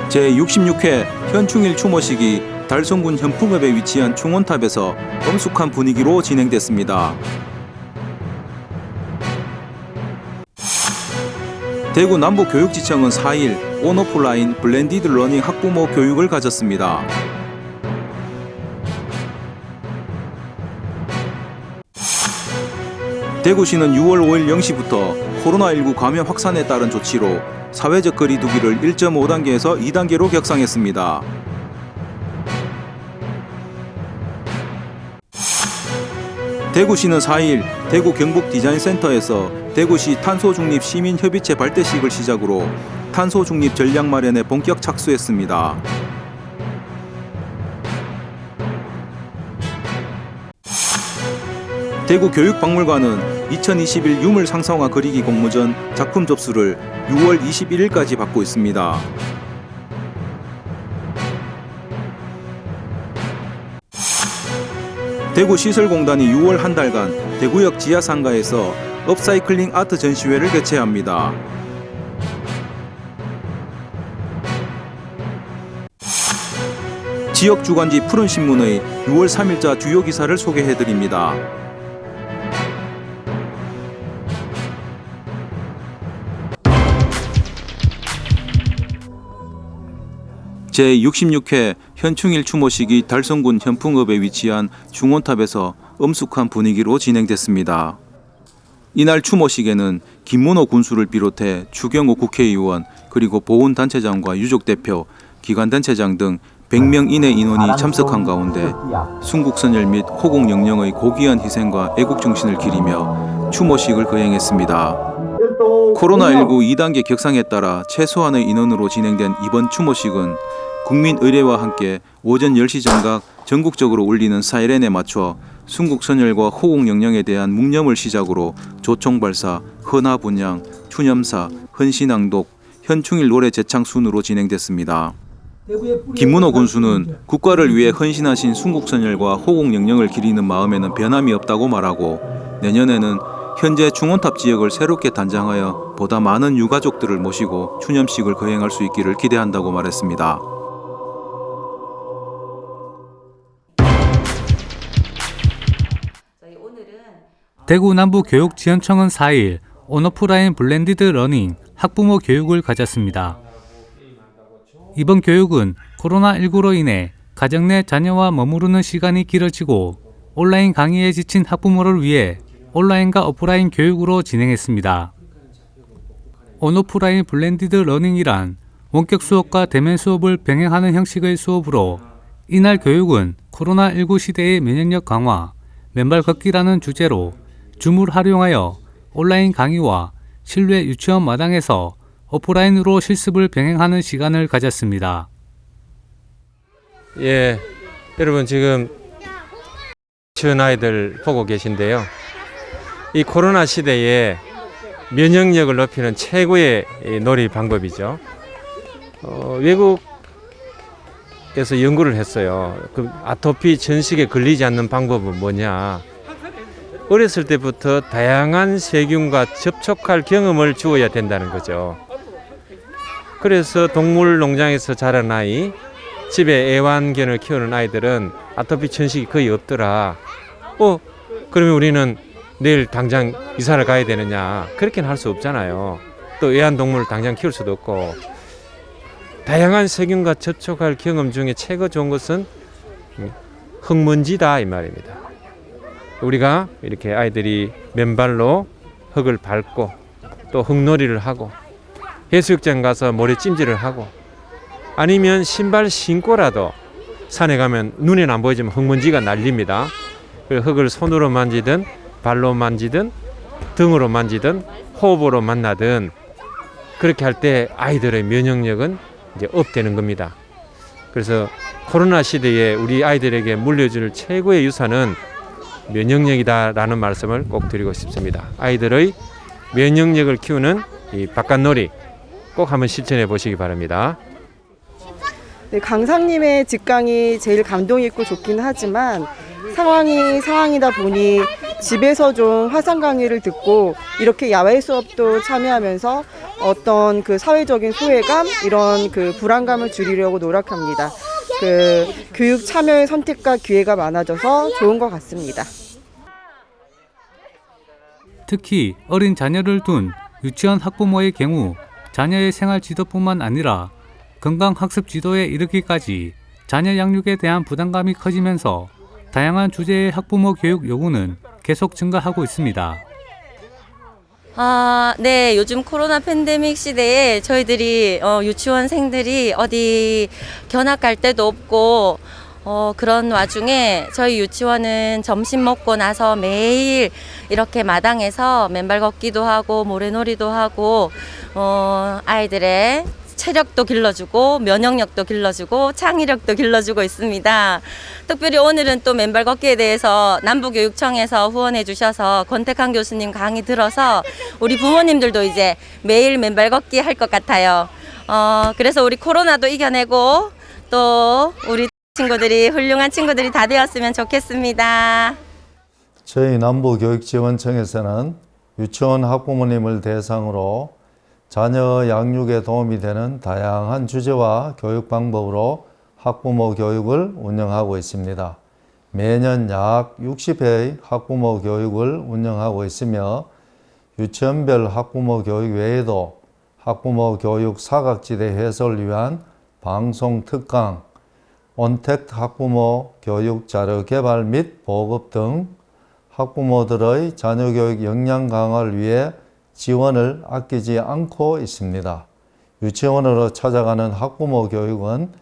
제66회 현충일 추모식이 달성군 현풍읍에 위치한 충원탑에서 엄숙한 분위기로 진행됐습니다. 대구 남부교육지청은 4일 온오프라인 블렌디드 러닝 학부모 교육을 가졌습니다. 대구시는 6월 5일 0시부터 코로나19 감염 확산에 따른 조치로 사회적 거리 두기를 1.5단계에서 2단계로 격상했습니다. 대구시는 4일 대구 경북디자인센터에서 대구시 탄소중립 시민협의체 발대식을 시작으로 탄소중립 전략 마련에 본격 착수했습니다. 대구교육박물관은 2021 유물 상상화 그리기 공모전 작품 접수를 6월 21일까지 받고 있습니다. 대구시설공단이 6월 한 달간 대구역 지하상가에서 업사이클링 아트 전시회를 개최합니다. 지역 주간지 푸른신문의 6월 3일자 주요 기사를 소개해드립니다. 제66회 현충일 추모식이 달성군 현풍읍에 위치한 중원탑에서 엄숙한 분위기로 진행됐습니다. 이날 추모식에는 김문호 군수를 비롯해 추경호 국회의원 그리고 보훈단체장과 유족대표, 기관단체장 등 100명 이내 인원이 참석한 가운데 순국선열 및 호국영령의 고귀한 희생과 애국정신을 기리며 추모식을 거행했습니다. 코로나19 2단계 격상에 따라 최소한의 인원으로 진행된 이번 추모식은 국민의례와 함께 오전 10시 정각 전국적으로 울리는 사이렌에 맞춰 순국선열과 호국영령에 대한 묵념을 시작으로 조총발사, 헌화분향, 추념사, 헌신낭독, 현충일 노래 제창 순으로 진행됐습니다. 김문호 군수는 국가를 위해 헌신하신 순국선열과 호국영령을 기리는 마음에는 변함이 없다고 말하고 내년에는 현재 중원탑 지역을 새롭게 단장하여 보다 많은 유가족들을 모시고 추념식을 거행할 수 있기를 기대한다고 말했습니다. 대구 남부교육지원청은 4일 온오프라인 블렌디드 러닝 학부모 교육을 가졌습니다. 이번 교육은 코로나19로 인해 가정 내 자녀와 머무르는 시간이 길어지고 온라인 강의에 지친 학부모를 위해 온라인과 오프라인 교육으로 진행했습니다. 온오프라인 블렌디드 러닝이란 원격 수업과 대면 수업을 병행하는 형식의 수업으로 이날 교육은 코로나19 시대의 면역력 강화, 맨발 걷기라는 주제로 줌을 활용하여 온라인 강의와 실내 유치원 마당에서 오프라인으로 실습을 병행하는 시간을 가졌습니다. 예, 여러분 지금 유치원 아이들 보고 계신데요. 이 코로나 시대에 면역력을 높이는 최고의 놀이 방법이죠. 외국에서 연구를 했어요. 그 아토피 전식에 걸리지 않는 방법은 뭐냐. 어렸을 때부터 다양한 세균과 접촉할 경험을 주어야 된다는 거죠. 그래서 동물 농장에서 자란 아이, 집에 애완견을 키우는 아이들은 아토피 전식이 거의 없더라. 그러면 우리는 내일 당장 이사를 가야 되느냐. 그렇게는 할 수 없잖아요. 또 애완동물을 당장 키울 수도 없고. 다양한 세균과 접촉할 경험 중에 최고 좋은 것은 흙먼지다 이 말입니다. 우리가 이렇게 아이들이 맨발로 흙을 밟고 또 흙놀이를 하고 해수욕장 가서 모래찜질을 하고 아니면 신발 신고라도 산에 가면 눈에는 안 보이지만 흙먼지가 날립니다. 흙을 손으로 만지든 발로 만지든 등으로 만지든 호흡으로 만나든 그렇게 할 때 아이들의 면역력은 이제 업되는 겁니다. 그래서 코로나 시대에 우리 아이들에게 물려줄 최고의 유산은 면역력이다라는 말씀을 꼭 드리고 싶습니다. 아이들의 면역력을 키우는 이 바깥놀이 꼭 한번 실천해 보시기 바랍니다. 네, 강사님의 직강이 제일 감동 있고 좋긴 하지만 상황이다 보니 집에서 좀 화상 강의를 듣고 이렇게 야외 수업도 참여하면서 어떤 그 사회적인 소외감 이런 그 불안감을 줄이려고 노력합니다. 그 교육 참여의 선택과 기회가 많아져서 좋은 것 같습니다. 특히 어린 자녀를 둔 유치원 학부모의 경우 자녀의 생활 지도뿐만 아니라 건강 학습 지도에 이르기까지 자녀 양육에 대한 부담감이 커지면서 다양한 주제의 학부모 교육 요구는 계속 증가하고 있습니다. 네, 요즘 코로나 팬데믹 시대에 저희들이 유치원생들이 어디 견학 갈 데도 없고 그런 와중에 저희 유치원은 점심 먹고 나서 매일 이렇게 마당에서 맨발 걷기도 하고 모래놀이도 하고 아이들의 체력도 길러주고 면역력도 길러주고 창의력도 길러주고 있습니다. 특별히 오늘은 또 맨발 걷기에 대해서 남부교육청에서 후원해 주셔서 권택한 교수님 강의 들어서 우리 부모님들도 이제 매일 맨발 걷기 할 것 같아요. 그래서 우리 코로나도 이겨내고 또 우리 친구들이 훌륭한 친구들이 다 되었으면 좋겠습니다. 저희 남부교육지원청에서는 유치원 학부모님을 대상으로 자녀 양육에 도움이 되는 다양한 주제와 교육 방법으로 학부모 교육을 운영하고 있습니다. 매년 약 60회의 학부모 교육을 운영하고 있으며 유치원별 학부모 교육 외에도 학부모 교육 사각지대 해소를 위한 방송 특강, 온택트 학부모 교육 자료 개발 및 보급 등 학부모들의 자녀 교육 역량 강화를 위해 지원을 아끼지 않고 있습니다. 유치원으로 찾아가는 학부모 교육은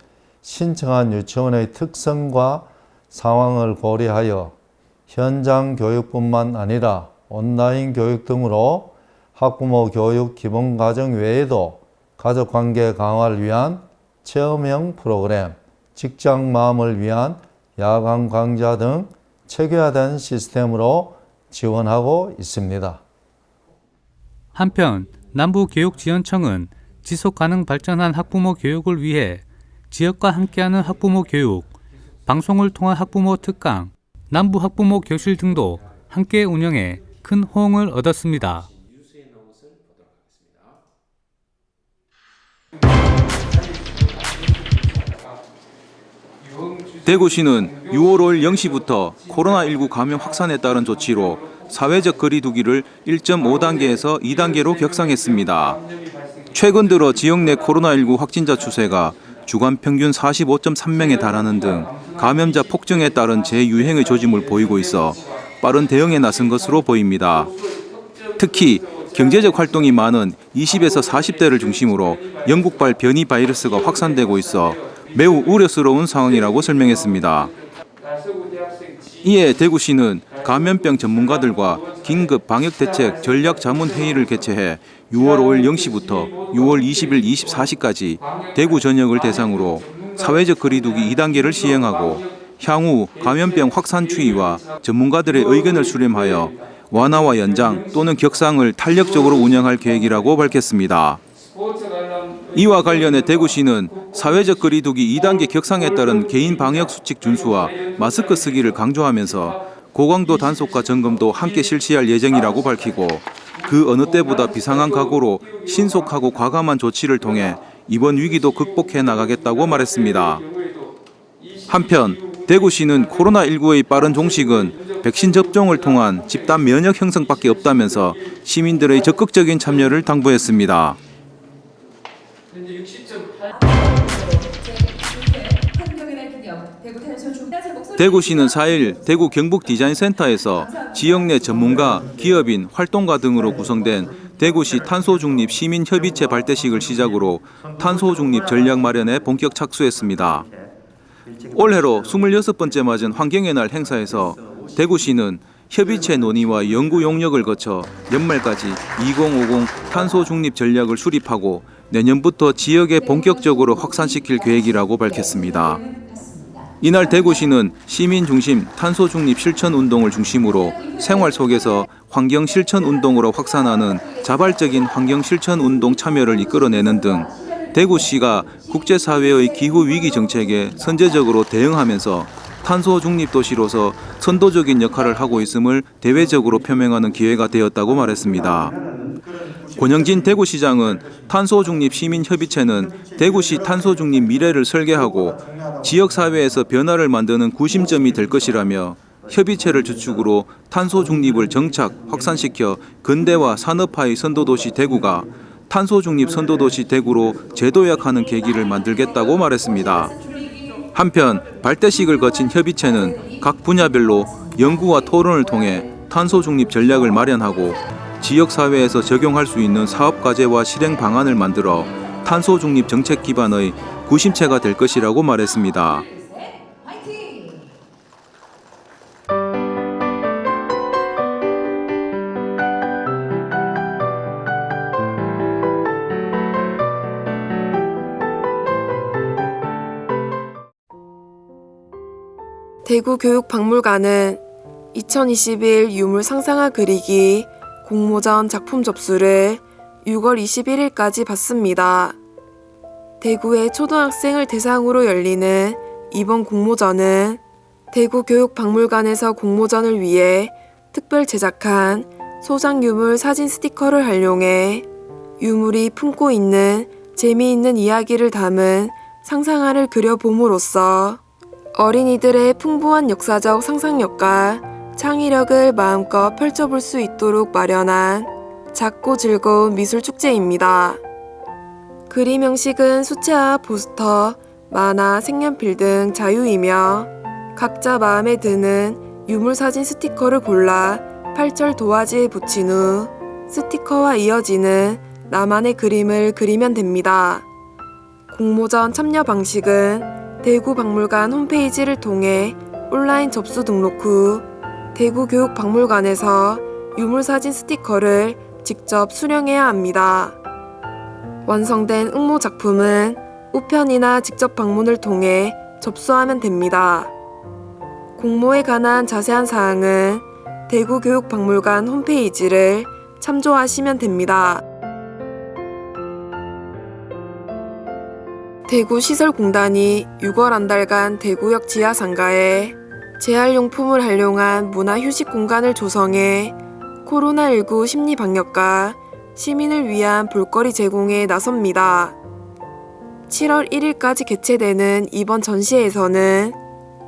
신청한 유치원의 특성과 상황을 고려하여 현장 교육뿐만 아니라 온라인 교육 등으로 학부모 교육 기본 과정 외에도 가족관계 강화를 위한 체험형 프로그램, 직장 마음을 위한 야간 강좌 등 체계화된 시스템으로 지원하고 있습니다. 한편 남부교육지원청은 지속가능 발전한 학부모 교육을 위해 지역과 함께하는 학부모 교육, 방송을 통한 학부모 특강, 남부 학부모 교실 등도 함께 운영해 큰 호응을 얻었습니다. 대구시는 6월 5일 0시부터 코로나19 감염 확산에 따른 조치로 사회적 거리 두기를 1.5단계에서 2단계로 격상했습니다. 최근 들어 지역 내 코로나19 확진자 추세가 주간 평균 45.3명에 달하는 등 감염자 폭증에 따른 재유행의 조짐을 보이고 있어 빠른 대응에 나선 것으로 보입니다. 특히 경제적 활동이 많은 20에서 40대를 중심으로 영국발 변이 바이러스가 확산되고 있어 매우 우려스러운 상황이라고 설명했습니다. 이에 대구시는 감염병 전문가들과 긴급 방역대책 전략자문회의를 개최해 6월 5일 0시부터 6월 20일 24시까지 대구 전역을 대상으로 사회적 거리두기 2단계를 시행하고 향후 감염병 확산 추이와 전문가들의 의견을 수렴하여 완화와 연장 또는 격상을 탄력적으로 운영할 계획이라고 밝혔습니다. 이와 관련해 대구시는 사회적 거리두기 2단계 격상에 따른 개인 방역 수칙 준수와 마스크 쓰기를 강조하면서 고강도 단속과 점검도 함께 실시할 예정이라고 밝히고 그 어느 때보다 비상한 각오로 신속하고 과감한 조치를 통해 이번 위기도 극복해 나가겠다고 말했습니다. 한편 대구시는 코로나19의 빠른 종식은 백신 접종을 통한 집단 면역 형성밖에 없다면서 시민들의 적극적인 참여를 당부했습니다. 대구시는 4일 대구 경북디자인센터에서 지역 내 전문가, 기업인, 활동가 등으로 구성된 대구시 탄소중립 시민협의체 발대식을 시작으로 탄소중립 전략 마련에 본격 착수했습니다. 올해로 26번째 맞은 환경의 날 행사에서 대구시는 협의체 논의와 연구 용역을 거쳐 연말까지 2050 탄소중립 전략을 수립하고 내년부터 지역에 본격적으로 확산시킬 계획이라고 밝혔습니다. 이날 대구시는 시민 중심 탄소 중립 실천 운동을 중심으로 생활 속에서 환경 실천 운동으로 확산하는 자발적인 환경 실천 운동 참여를 이끌어내는 등 대구시가 국제사회의 기후위기 정책에 선제적으로 대응하면서 탄소 중립 도시로서 선도적인 역할을 하고 있음을 대외적으로 표명하는 기회가 되었다고 말했습니다. 권영진 대구시장은 탄소 중립 시민협의체는 대구시 탄소 중립 미래를 설계하고 지역사회에서 변화를 만드는 구심점이 될 것이라며 협의체를 주축으로 탄소 중립을 정착, 확산시켜 근대화 산업화의 선도도시 대구가 탄소 중립 선도도시 대구로 재도약하는 계기를 만들겠다고 말했습니다. 한편 발대식을 거친 협의체는 각 분야별로 연구와 토론을 통해 탄소 중립 전략을 마련하고 지역사회에서 적용할 수 있는 사업과제와 실행 방안을 만들어 탄소 중립 정책 기반의 구심체가 될 것이라고 말했습니다. 대구교육박물관은 2021 유물 상상화 그리기 공모전 작품 접수를 6월 21일까지 받습니다. 대구의 초등학생을 대상으로 열리는 이번 공모전은 대구교육박물관에서 공모전을 위해 특별 제작한 소장 유물 사진 스티커를 활용해 유물이 품고 있는 재미있는 이야기를 담은 상상화를 그려봄으로써 어린이들의 풍부한 역사적 상상력과 창의력을 마음껏 펼쳐볼 수 있도록 마련한 작고 즐거운 미술축제입니다. 그림 형식은 수채화, 포스터, 만화, 색연필 등 자유이며 각자 마음에 드는 유물사진 스티커를 골라 팔절 도화지에 붙인 후 스티커와 이어지는 나만의 그림을 그리면 됩니다. 공모전 참여 방식은 대구박물관 홈페이지를 통해 온라인 접수 등록 후 대구교육박물관에서 유물사진 스티커를 직접 수령해야 합니다. 완성된 응모 작품은 우편이나 직접 방문을 통해 접수하면 됩니다. 공모에 관한 자세한 사항은 대구교육박물관 홈페이지를 참조하시면 됩니다. 대구시설공단이 6월 한 달간 대구역 지하상가에 재활용품을 활용한 문화휴식 공간을 조성해 코로나19 심리방역과 시민을 위한 볼거리 제공에 나섭니다. 7월 1일까지 개최되는 이번 전시회에서는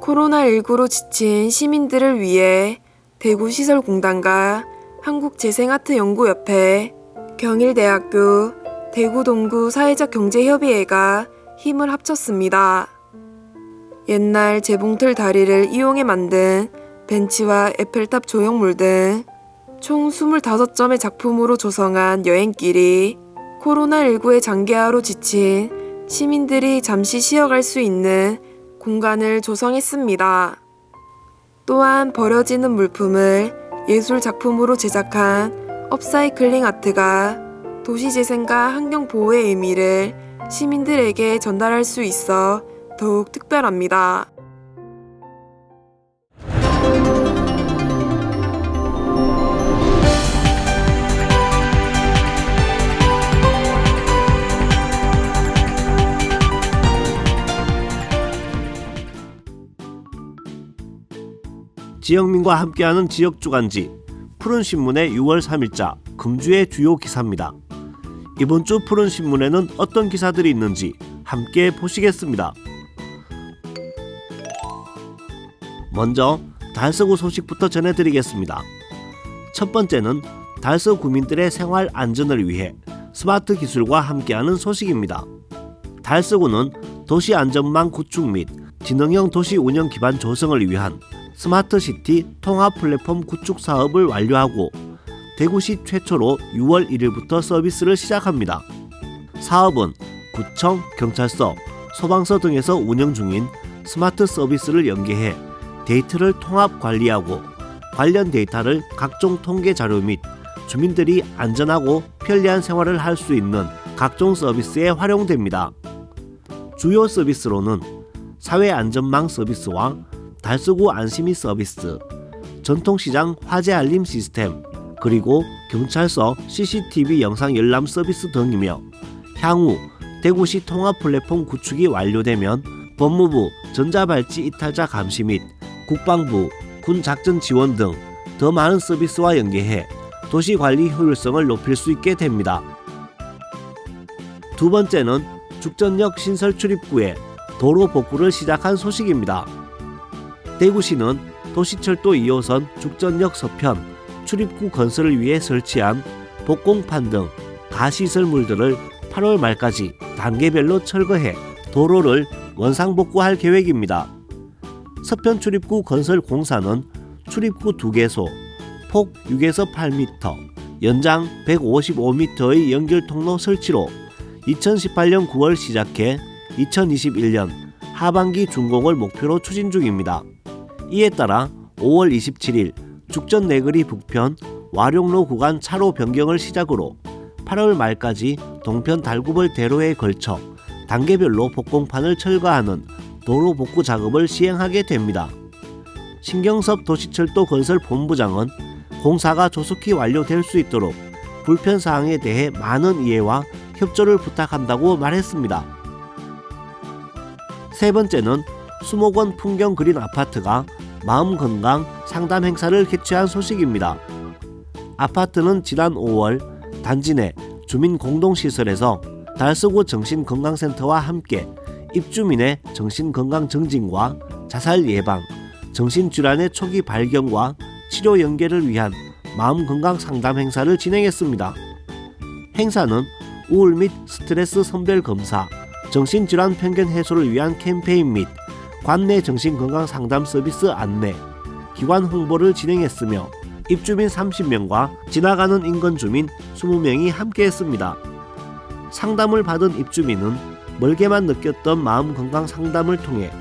코로나19로 지친 시민들을 위해 대구시설공단과 한국재생아트연구협회, 경일대학교, 대구동구 사회적경제협의회가 힘을 합쳤습니다. 옛날 재봉틀 다리를 이용해 만든 벤치와 에펠탑 조형물 등 총 25점의 작품으로 조성한 여행길이 코로나19의 장기화로 지친 시민들이 잠시 쉬어갈 수 있는 공간을 조성했습니다. 또한 버려지는 물품을 예술 작품으로 제작한 업사이클링 아트가 도시재생과 환경보호의 의미를 시민들에게 전달할 수 있어 더욱 특별합니다. 지역민과 함께하는 지역주간지 푸른신문의 6월 3일자 금주의 주요 기사입니다. 이번 주 푸른신문에는 어떤 기사들이 있는지 함께 보시겠습니다. 먼저 달서구 소식부터 전해드리겠습니다. 첫 번째는 달서 구민들의 생활 안전을 위해 스마트 기술과 함께하는 소식입니다. 달서구는 도시 안전망 구축 및 지능형 도시 운영 기반 조성을 위한 스마트시티 통합 플랫폼 구축 사업을 완료하고 대구시 최초로 6월 1일부터 서비스를 시작합니다. 사업은 구청, 경찰서, 소방서 등에서 운영 중인 스마트 서비스를 연계해 데이터를 통합 관리하고 관련 데이터를 각종 통계 자료 및 주민들이 안전하고 편리한 생활을 할 수 있는 각종 서비스에 활용됩니다. 주요 서비스로는 사회안전망 서비스와 달서구 안심이 서비스, 전통시장 화재 알림 시스템, 그리고 경찰서 CCTV 영상 열람 서비스 등이며 향후 대구시 통합 플랫폼 구축이 완료되면 법무부 전자발찌 이탈자 감시 및 국방부 군 작전 지원 등 더 많은 서비스와 연계해 도시관리 효율성을 높일 수 있게 됩니다. 두 번째는 죽전역 신설 출입구에 도로 복구를 시작한 소식입니다. 대구시는 도시철도 2호선 죽전역 서편 출입구 건설을 위해 설치한 복공판 등 가시설물들을 8월 말까지 단계별로 철거해 도로를 원상복구할 계획입니다. 서편 출입구 건설 공사는 출입구 2개소, 폭 6에서 8m, 연장 155m의 연결통로 설치로 2018년 9월 시작해 2021년 하반기 준공을 목표로 추진 중입니다. 이에 따라 5월 27일 죽전 내거리 북편 와룡로 구간 차로 변경을 시작으로 8월 말까지 동편 달구벌 대로에 걸쳐 단계별로 복공판을 철거하는 도로 복구 작업을 시행하게 됩니다. 신경섭 도시철도 건설 본부장은 공사가 조속히 완료될 수 있도록 불편 사항에 대해 많은 이해와 협조를 부탁한다고 말했습니다. 세 번째는 수목원 풍경 그린 아파트가 마음건강 상담 행사를 개최한 소식입니다. 아파트는 지난 5월 단지 내 주민 공동시설에서 달서구 정신건강센터와 함께 입주민의 정신건강 증진과 자살 예방, 정신질환의 초기 발견과 치료 연계를 위한 마음건강 상담 행사를 진행했습니다. 행사는 우울 및 스트레스 선별 검사, 정신질환 편견 해소를 위한 캠페인 및 관내 정신건강 상담 서비스 안내, 기관 홍보를 진행했으며 입주민 30명과 지나가는 인근 주민 20명이 함께했습니다. 상담을 받은 입주민은 멀게만 느꼈던 마음건강 상담을 통해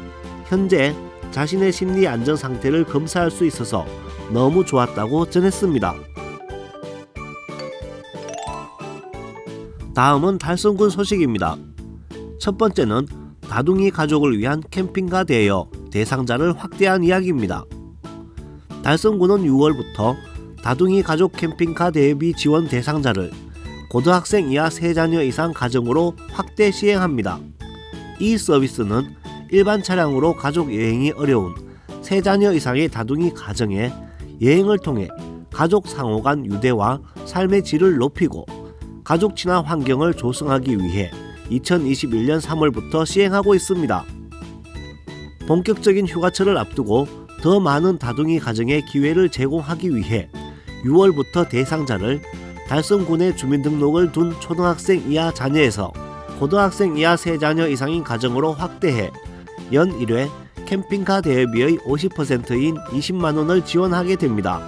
현재 자신의 심리 안정 상태를 검사할 수 있어서 너무 좋았다고 전했습니다. 다음은 달성군 소식입니다. 첫 번째는 다둥이 가족을 위한 캠핑카 대여 대상자를 확대한 이야기입니다. 달성군은 6월부터 다둥이 가족 캠핑카 대여비 지원 대상자를 고등학생 이하 3자녀 이상 가정으로 확대 시행합니다. 이 서비스는 일반 차량으로 가족 여행이 어려운 3자녀 이상의 다둥이 가정에 여행을 통해 가족 상호 간 유대와 삶의 질을 높이고 가족 친화 환경을 조성하기 위해 2021년 3월부터 시행하고 있습니다. 본격적인 휴가철을 앞두고 더 많은 다둥이 가정에 기회를 제공하기 위해 6월부터 대상자를 달성군에 주민등록을 둔 초등학생 이하 자녀에서 고등학생 이하 3자녀 이상인 가정으로 확대해 연 1회 캠핑카 대여비의 50%인 20만원을 지원하게 됩니다.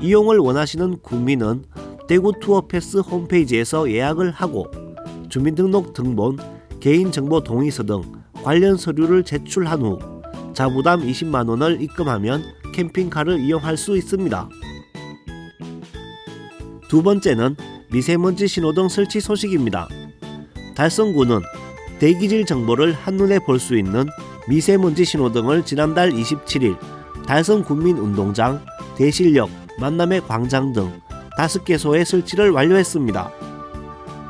이용을 원하시는 국민은 대구 투어패스 홈페이지에서 예약을 하고 주민등록 등본, 개인정보 동의서 등 관련 서류를 제출한 후 자부담 20만원을 입금하면 캠핑카를 이용할 수 있습니다. 두 번째는 미세먼지 신호등 설치 소식입니다. 달성군은 대기질 정보를 한눈에 볼 수 있는 미세먼지 신호등을 지난달 27일 달성군민운동장, 대실역, 만남의 광장 등 5개소에 설치를 완료했습니다.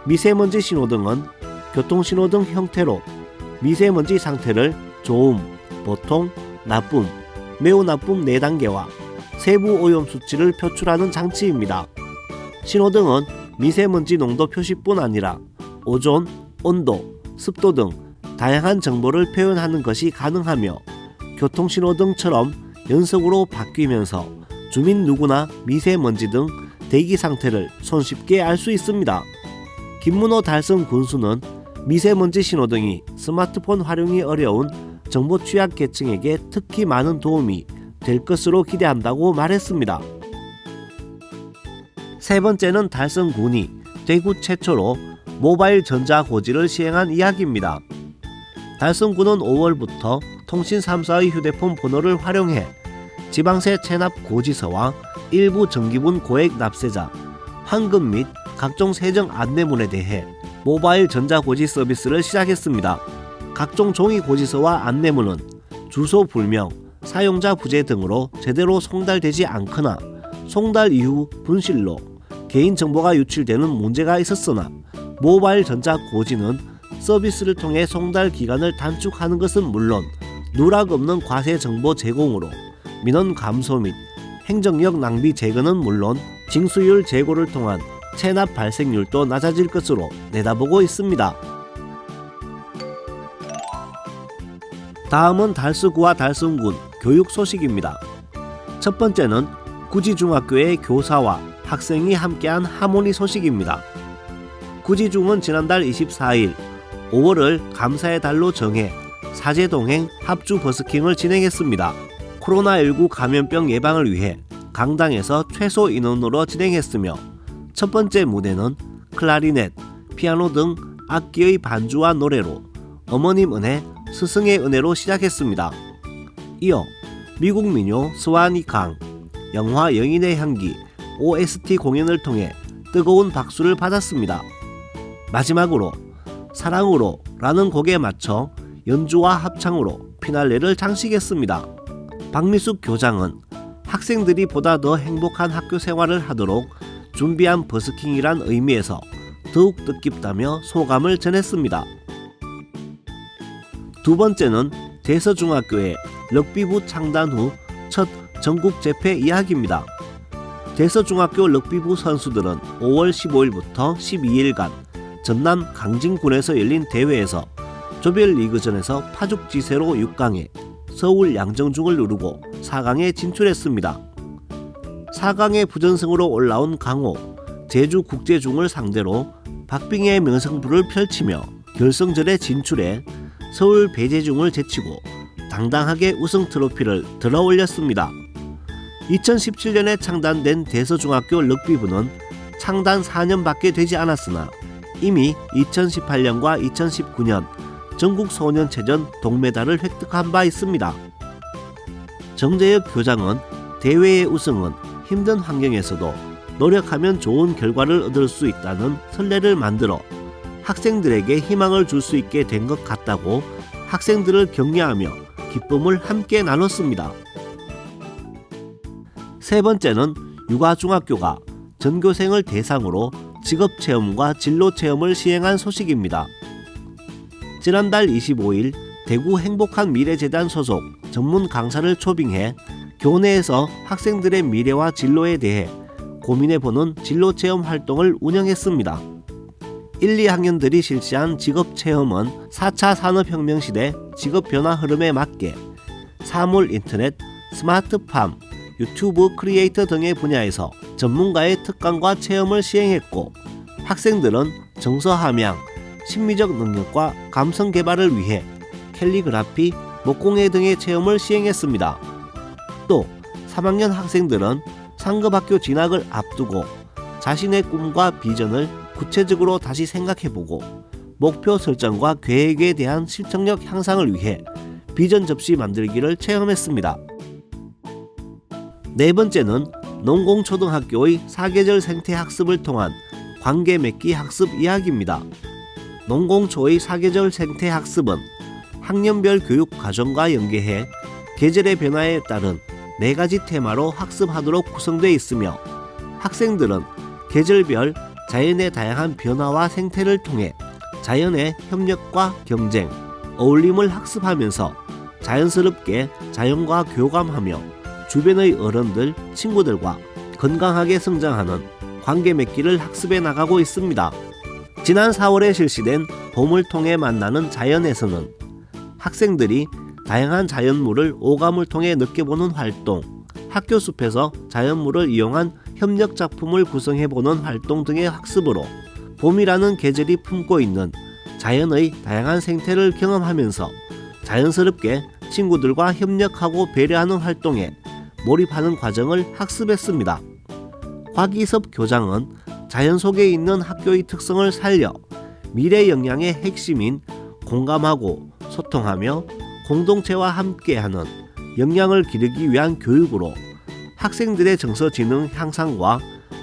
미세먼지 신호등은 교통신호등 형태로 미세먼지 상태를 좋음, 보통, 나쁨, 매우 나쁨 4단계와 세부 오염 수치를 표출하는 장치입니다. 신호등은 미세먼지 농도 표시뿐 아니라 오존, 온도, 습도 등 다양한 정보를 표현하는 것이 가능하며 교통신호등처럼 연속으로 바뀌면서 주민 누구나 미세먼지 등 대기 상태를 손쉽게 알 수 있습니다. 김문호 달성 군수는 미세먼지 신호등이 스마트폰 활용이 어려운 정보 취약 계층에게 특히 많은 도움이 될 것으로 기대한다고 말했습니다. 세 번째는 달성군이 대구 최초로 모바일 전자고지를 시행한 이야기입니다. 달성군은 5월부터 통신 3사의 휴대폰 번호를 활용해 지방세 체납 고지서와 일부 정기분 고액 납세자, 환급 및 각종 세정 안내문에 대해 모바일 전자고지 서비스를 시작했습니다. 각종 종이 고지서와 안내문은 주소 불명, 사용자 부재 등으로 제대로 송달되지 않거나 송달 이후 분실로 개인정보가 유출되는 문제가 있었으나 모바일 전자 고지는 서비스를 통해 송달 기간을 단축하는 것은 물론 누락 없는 과세 정보 제공으로 민원 감소 및 행정력 낭비 제거는 물론 징수율 제고를 통한 체납 발생률도 낮아질 것으로 내다보고 있습니다. 다음은 달서구와 달성군 교육 소식입니다. 첫 번째는 구지중학교의 교사와 학생이 함께한 하모니 소식입니다. 구지중은 지난달 24일 5월을 감사의 달로 정해 사제동행 합주 버스킹을 진행했습니다. 코로나19 감염병 예방을 위해 강당에서 최소 인원으로 진행했으며 첫 번째 무대는 클라리넷, 피아노 등 악기의 반주와 노래로 어머님 은혜, 스승의 은혜로 시작했습니다. 이어 미국 민요 스와니 강, 영화 여인의 향기 OST 공연을 통해 뜨거운 박수를 받았습니다. 마지막으로 사랑으로 라는 곡에 맞춰 연주와 합창으로 피날레를 장식했습니다. 박미숙 교장은 학생들이 보다 더 행복한 학교 생활을 하도록 준비한 버스킹이란 의미에서 더욱 뜻깊다며 소감을 전했습니다. 두 번째는 대서중학교의 럭비부 창단 후 첫 전국 재패 이야기입니다. 대서중학교 럭비부 선수들은 5월 15일부터 12일간 전남 강진군에서 열린 대회에서 조별리그전에서 파죽지세로 6강에 서울 양정중을 누르고 4강에 진출했습니다. 4강에 부전승으로 올라온 강호, 제주국제중을 상대로 박빙의 명승부를 펼치며 결승전에 진출해 서울 배재중을 제치고 당당하게 우승 트로피를 들어올렸습니다. 2017년에 창단된 대서중학교 럭비부는 창단 4년밖에 되지 않았으나 이미 2018년과 2019년 전국 소년체전 동메달을 획득한 바 있습니다. 정재혁 교장은 대회의 우승은 힘든 환경에서도 노력하면 좋은 결과를 얻을 수 있다는 선례를 만들어 학생들에게 희망을 줄 수 있게 된 것 같다고 학생들을 격려하며 기쁨을 함께 나눴습니다. 세 번째는 유가중학교가 전교생을 대상으로 직업체험과 진로체험을 시행한 소식입니다. 지난달 25일 대구 행복한 미래재단 소속 전문 강사를 초빙해 교내에서 학생들의 미래와 진로에 대해 고민해보는 진로체험 활동을 운영했습니다. 1, 2학년들이 실시한 직업체험은 4차 산업혁명 시대 직업변화 흐름에 맞게 사물 인터넷, 스마트팜, 유튜브 크리에이터 등의 분야에서 전문가의 특강과 체험을 시행했고 학생들은 정서 함양, 심미적 능력과 감성 개발을 위해 캘리그라피, 목공예 등의 체험을 시행했습니다. 또 3학년 학생들은 상급학교 진학을 앞두고 자신의 꿈과 비전을 구체적으로 다시 생각해보고 목표 설정과 계획에 대한 실천력 향상을 위해 비전 접시 만들기를 체험했습니다. 네 번째는 농공초등학교의 사계절 생태 학습을 통한 관계 맺기 학습 이야기입니다. 농공초의 사계절 생태 학습은 학년별 교육 과정과 연계해 계절의 변화에 따른 4가지 테마로 학습하도록 구성되어 있으며 학생들은 계절별 자연의 다양한 변화와 생태를 통해 자연의 협력과 경쟁, 어울림을 학습하면서 자연스럽게 자연과 교감하며 주변의 어른들, 친구들과 건강하게 성장하는 관계 맺기를 학습해 나가고 있습니다. 지난 4월에 실시된 봄을 통해 만나는 자연에서는 학생들이 다양한 자연물을 오감을 통해 느껴보는 활동, 학교 숲에서 자연물을 이용한 협력 작품을 구성해보는 활동 등의 학습으로 봄이라는 계절이 품고 있는 자연의 다양한 생태를 경험하면서 자연스럽게 친구들과 협력하고 배려하는 활동에 몰입하는 과정을 학습했습니다. 곽이섭 교장은 자연 속에 있는 학교의 특성을 살려 미래 역량의 핵심인 공감하고 소통하며 공동체와 함께하는 역량을 기르기 위한 교육으로 학생들의 정서지능 향상과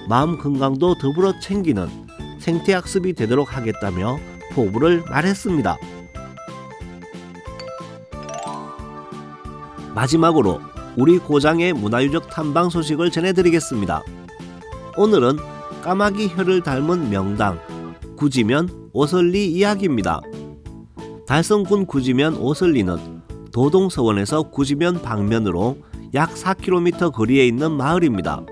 마음 건강도 더불어 챙기는 생태학습이 되도록 하겠다며 포부를 말했습니다. 마지막으로 우리 고장의 문화유적 탐방 소식을 전해드리겠습니다. 오늘은 까마귀 혀를 닮은 명당 구지면 오설리 이야기입니다. 달성군 구지면 오설리는 도동서원에서 구지면 방면으로 약 4km 거리에 있는 마을입니다.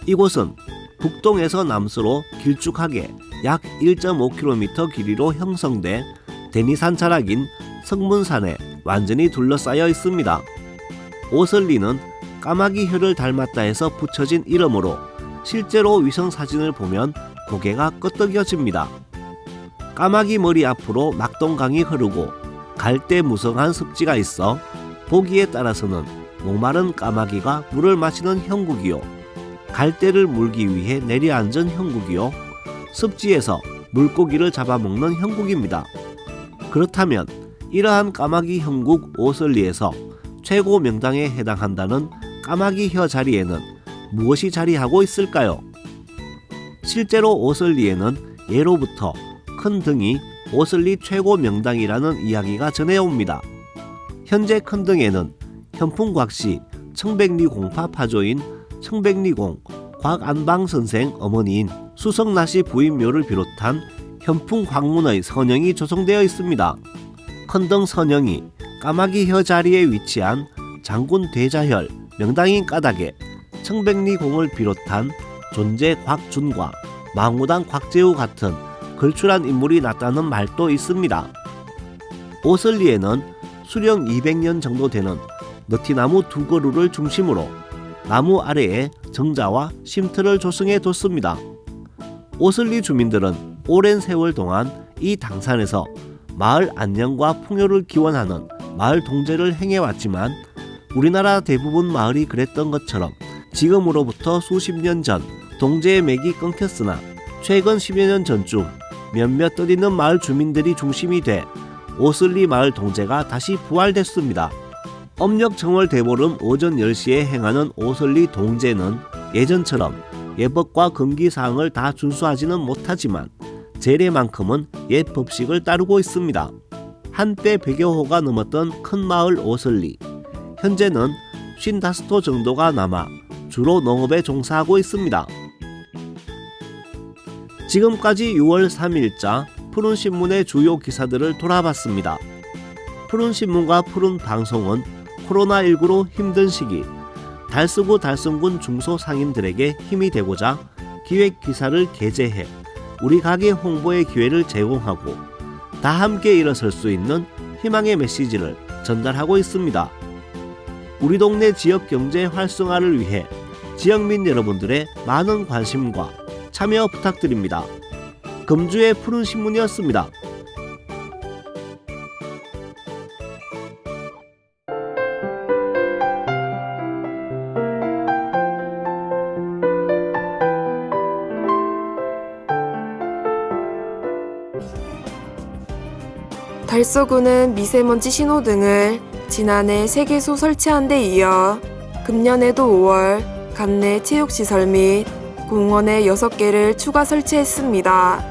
이곳은 북동에서 남서로 길쭉하게 약 1.5km 길이로 형성돼 대니산 자락인 성문산에 완전히 둘러싸여 있습니다. 오설리는 까마귀 혀를 닮았다 해서 붙여진 이름으로 실제로 위성사진을 보면 고개가 끄덕여집니다. 까마귀 머리 앞으로 막동강이 흐르고 갈대 무성한 습지가 있어 보기에 따라서는 목마른 까마귀가 물을 마시는 형국이요, 갈대를 물기 위해 내려앉은 형국이요, 습지에서 물고기를 잡아먹는 형국입니다. 그렇다면 이러한 까마귀 형국 오설리에서 최고 명당에 해당한다는 까마귀 혀 자리에는 무엇이 자리하고 있을까요? 실제로 오설리에는 예로부터 큰 등이 오설리 최고 명당이라는 이야기가 전해옵니다. 현재 큰 등에는 현풍곽씨 청백리 공파 파조인 청백리공 곽안방 선생 어머니인 수성나시 부인묘를 비롯한 현풍곽문의 선영이 조성되어 있습니다. 큰등 선영이 까마귀 혀 자리에 위치한 장군 대자혈 명당인 까닭에 청백리공을 비롯한 존재 곽준과 망우당 곽재우 같은 걸출한 인물이 났다는 말도 있습니다. 오설리에는 수령 200년 정도 되는 너티나무 2그루를 중심으로 나무 아래에 정자와 쉼터를 조성해 뒀습니다. 오설리 주민들은 오랜 세월 동안 이 당산에서 마을 안녕과 풍요를 기원하는 마을 동제를 행해왔지만 우리나라 대부분 마을이 그랬던 것처럼 지금으로부터 수십 년 전 동제의 맥이 끊겼으나 최근 10여 년 전쯤 몇몇 뜻있는 마을 주민들이 중심이 돼 오설리 마을 동제가 다시 부활됐습니다. âm력 정월 대보름 오전 10시에 행하는 오설리 동제는 예전처럼 예법과 금기사항을 다 준수하지는 못하지만 제례만큼은 옛 법식을 따르고 있습니다. 한때 100여 호가 넘었던 큰 마을 오설리, 현재는 55호 정도가 남아 주로 농업에 종사하고 있습니다. 지금까지 6월 3일자 푸른신문의 주요 기사들을 돌아봤습니다. 푸른신문과 푸른방송은 코로나19로 힘든 시기 달서구 달성군 중소상인들에게 힘이 되고자 기획기사를 게재해 우리 가게 홍보의 기회를 제공하고 다 함께 일어설 수 있는 희망의 메시지를 전달하고 있습니다. 우리 동네 지역경제 활성화를 위해 지역민 여러분들의 많은 관심과 참여 부탁드립니다. 금주의 푸른신문이었습니다. 달서구는 미세먼지 신호등을 지난해 3개소 설치한 데 이어 금년에도 5월 관내 체육시설 및 공원에 6개를 추가 설치했습니다.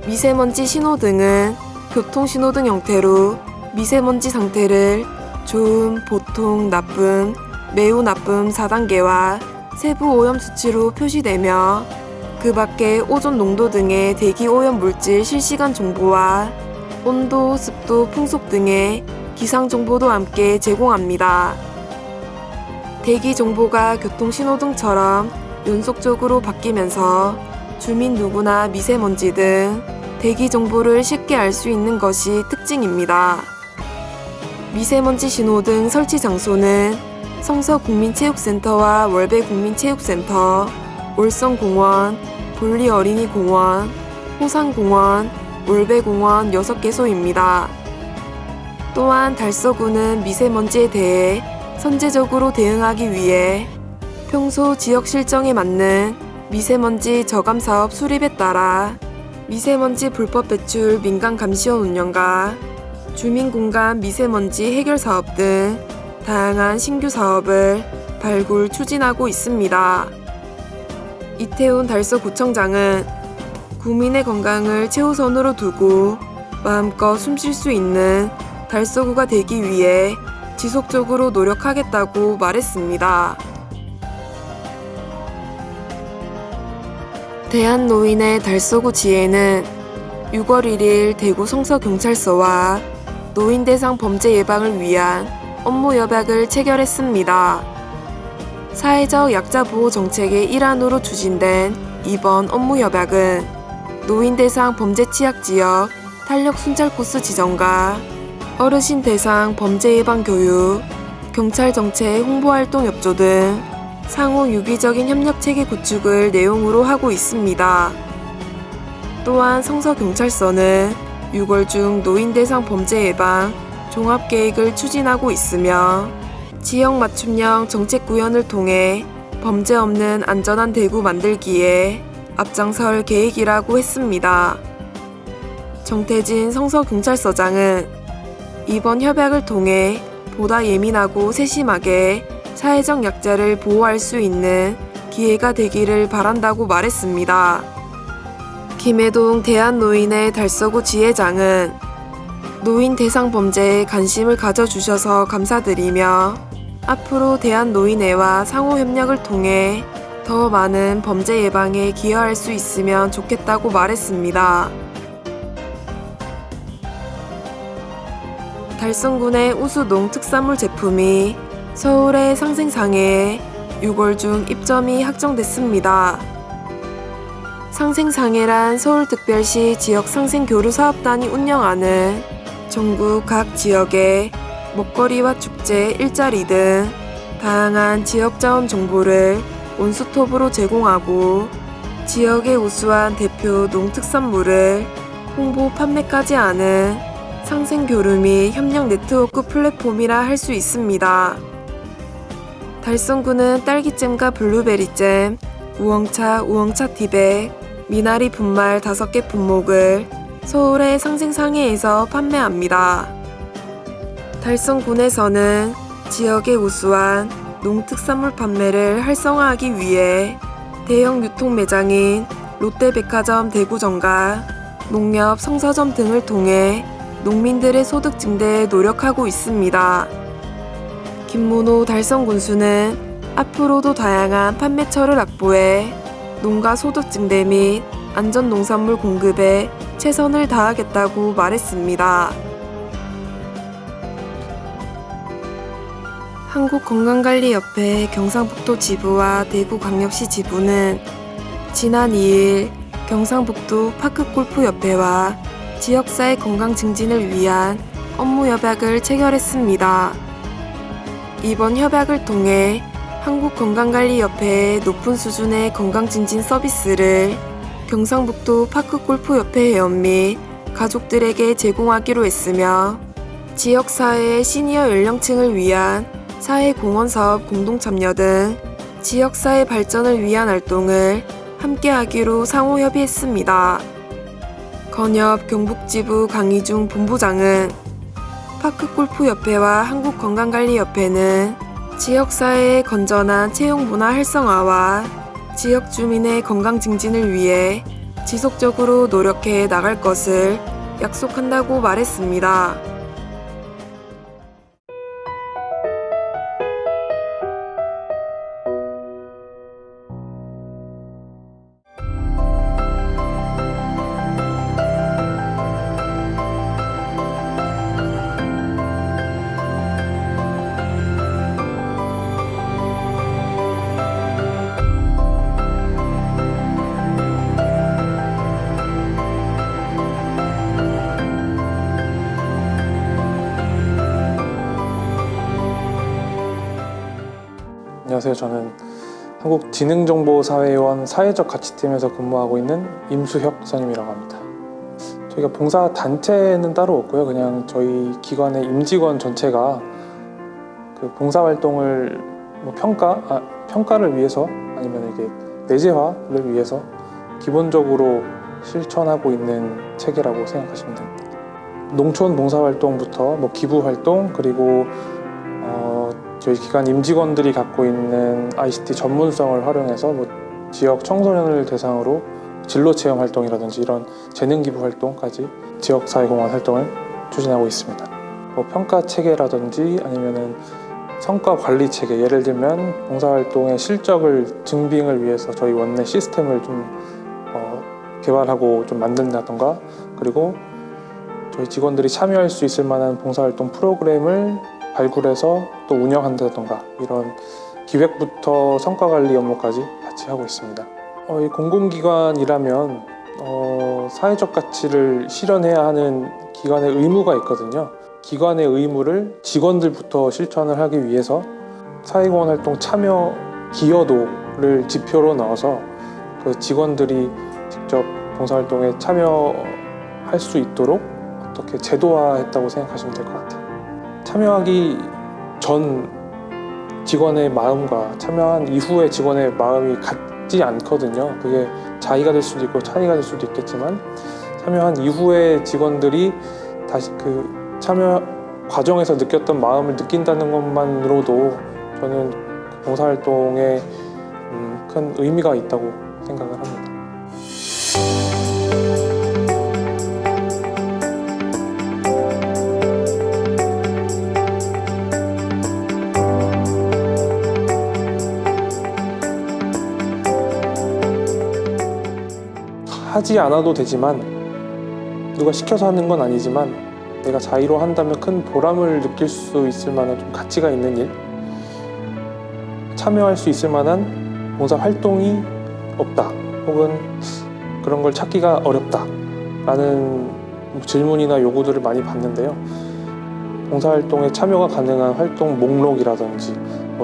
미세먼지 신호등은 교통신호등 형태로 미세먼지 상태를 좋음, 보통, 나쁨, 매우 나쁨 4단계와 세부 오염 수치로 표시되며 그 밖에 오존 농도 등의 대기 오염 물질 실시간 정보와 온도, 습도, 풍속 등의 기상 정보도 함께 제공합니다. 대기 정보가 교통신호등처럼 연속적으로 바뀌면서 주민 누구나 미세먼지 등 대기 정보를 쉽게 알 수 있는 것이 특징입니다. 미세먼지 신호등 설치 장소는 성서국민체육센터와 월배국민체육센터, 올성공원, 볼리어린이공원, 호산공원, 월배공원 6개소입니다. 또한 달서구는 미세먼지에 대해 선제적으로 대응하기 위해 평소 지역 실정에 맞는 미세먼지 저감 사업 수립에 따라 미세먼지 불법 배출 민간 감시원 운영과 주민 공간 미세먼지 해결 사업 등 다양한 신규 사업을 발굴 추진하고 있습니다. 이태훈 달서구청장은 국민의 건강을 최우선으로 두고 마음껏 숨쉴 수 있는 달서구가 되기 위해 지속적으로 노력하겠다고 말했습니다. 대한노인의 달서구 지회는 6월 1일 대구 성서경찰서와 노인 대상 범죄 예방을 위한 업무 협약을 체결했습니다. 사회적 약자 보호 정책의 일환으로 추진된 이번 업무 협약은 노인 대상 범죄 취약 지역 탄력 순찰 코스 지정과 어르신 대상 범죄 예방 교육, 경찰 정책 홍보 활동 협조 등 상호 유기적인 협력 체계 구축을 내용으로 하고 있습니다. 또한 성서경찰서는 6월 중 노인 대상 범죄 예방 종합계획을 추진하고 있으며 지역 맞춤형 정책 구현을 통해 범죄 없는 안전한 대구 만들기에 앞장설 계획이라고 했습니다. 정태진 성서경찰서장은 이번 협약을 통해 보다 예민하고 세심하게 사회적 약자를 보호할 수 있는 기회가 되기를 바란다고 말했습니다. 김해동 대한노인의 달서구 지회장은 노인 대상 범죄에 관심을 가져주셔서 감사드리며 앞으로 대한노인회와 상호 협력을 통해 더 많은 범죄 예방에 기여할 수 있으면 좋겠다고 말했습니다. 달성군의 우수농 특산물 제품이 서울의 상생상해에 6월 중 입점이 확정됐습니다. 상생상해란 서울특별시 지역상생교류사업단이 운영하는 전국 각 지역의 먹거리와 축제, 일자리 등 다양한 지역자원 정보를 원스톱으로 제공하고 지역의 우수한 대표 농특산물을 홍보, 판매까지 하는 상생교류 및 협력 네트워크 플랫폼이라 할 수 있습니다. 달성군은 딸기잼과 블루베리잼, 우엉차, 우엉차 티백, 미나리 분말 5개 품목을 서울의 상생상해에서 판매합니다. 달성군에서는 지역의 우수한 농특산물 판매를 활성화하기 위해 대형 유통 매장인 롯데백화점 대구점과 농협 성서점 등을 통해 농민들의 소득 증대에 노력하고 있습니다. 김문호 달성군수는 앞으로도 다양한 판매처를 확보해 농가 소득 증대 및 안전 농산물 공급에 최선을 다하겠다고 말했습니다. 한국건강관리협회 경상북도 지부와 대구광역시 지부는 지난 2일 경상북도 파크골프협회와 지역사회 건강 증진을 위한 업무 협약을 체결했습니다. 이번 협약을 통해 한국건강관리협회의 높은 수준의 건강증진 서비스를 경상북도 파크골프협회 회원 및 가족들에게 제공하기로 했으며 지역사회의 시니어 연령층을 위한 사회공헌사업 공동참여 등 지역사회 발전을 위한 활동을 함께하기로 상호협의했습니다. 건협 경북지부 강희중 본부장은 파크골프협회와 한국건강관리협회는 지역사회의 건전한 채용문화 활성화와 지역 주민의 건강 증진을 위해 지속적으로 노력해 나갈 것을 약속한다고 말했습니다. 안녕하세요. 저는 한국지능정보사회원 사회적 가치팀에서 근무하고 있는 임수혁 선임이라고 합니다. 저희가 봉사 단체는 따로 없고요. 그냥 저희 기관의 임직원 전체가 그 봉사활동을 평가를 위해서 아니면 이게 내재화를 위해서 기본적으로 실천하고 있는 체계라고 생각하시면 됩니다. 농촌 봉사활동부터 기부활동 그리고 저희 기관 임직원들이 갖고 있는 ICT 전문성을 활용해서 지역 청소년을 대상으로 진로체험 활동이라든지 이런 재능 기부 활동까지 지역사회공헌 활동을 추진하고 있습니다. 평가 체계라든지 아니면은 성과 관리 체계, 예를 들면 봉사활동의 실적을 증빙을 위해서 저희 원내 시스템을 좀 개발하고 좀 만든다던가, 그리고 저희 직원들이 참여할 수 있을 만한 봉사활동 프로그램을 발굴해서 또 운영한다던가, 이런 기획부터 성과관리 업무까지 같이 하고 있습니다. 이 공공기관이라면 사회적 가치를 실현해야 하는 기관의 의무가 있거든요. 기관의 의무를 직원들부터 실천을 하기 위해서 사회공헌 활동 참여 기여도를 지표로 넣어서 그 직원들이 직접 봉사활동에 참여할 수 있도록 어떻게 제도화했다고 생각하시면 될 것 같아요. 참여하기 전 직원의 마음과 참여한 이후의 직원의 마음이 같지 않거든요. 그게 차이가 될 수도 있고 차이가 될 수도 있겠지만, 참여한 이후의 직원들이 다시 그 참여 과정에서 느꼈던 마음을 느낀다는 것만으로도 저는 봉사활동에 큰 의미가 있다고 생각을 합니다. 하지 않아도 되지만, 누가 시켜서 하는 건 아니지만 내가 자의로 한다면 큰 보람을 느낄 수 있을 만한 좀 가치가 있는 일, 참여할 수 있을 만한 봉사 활동이 없다, 혹은 그런 걸 찾기가 어렵다 라는 질문이나 요구들을 많이 받는데요. 봉사활동에 참여가 가능한 활동 목록이라든지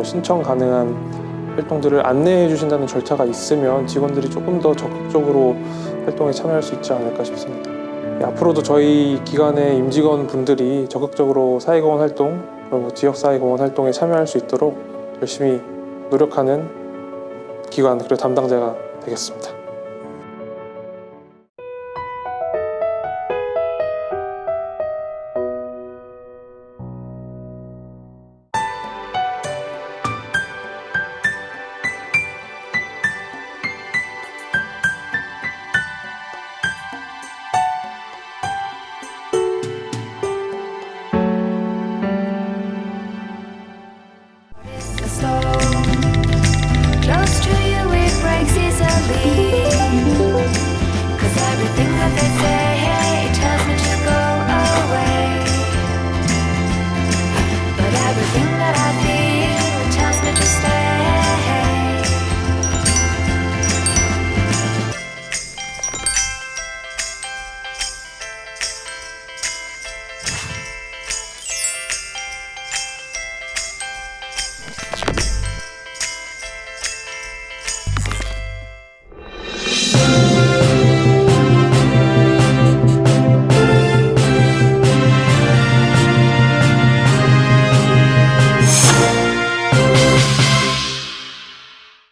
신청 가능한 활동들을 안내해 주신다는 절차가 있으면 직원들이 조금 더 적극적으로 활동에 참여할 수 있지 않을까 싶습니다. 앞으로도 저희 기관의 임직원 분들이 적극적으로 사회공헌 활동, 그리고 지역사회공헌 활동에 참여할 수 있도록 열심히 노력하는 기관, 그리고 담당자가 되겠습니다.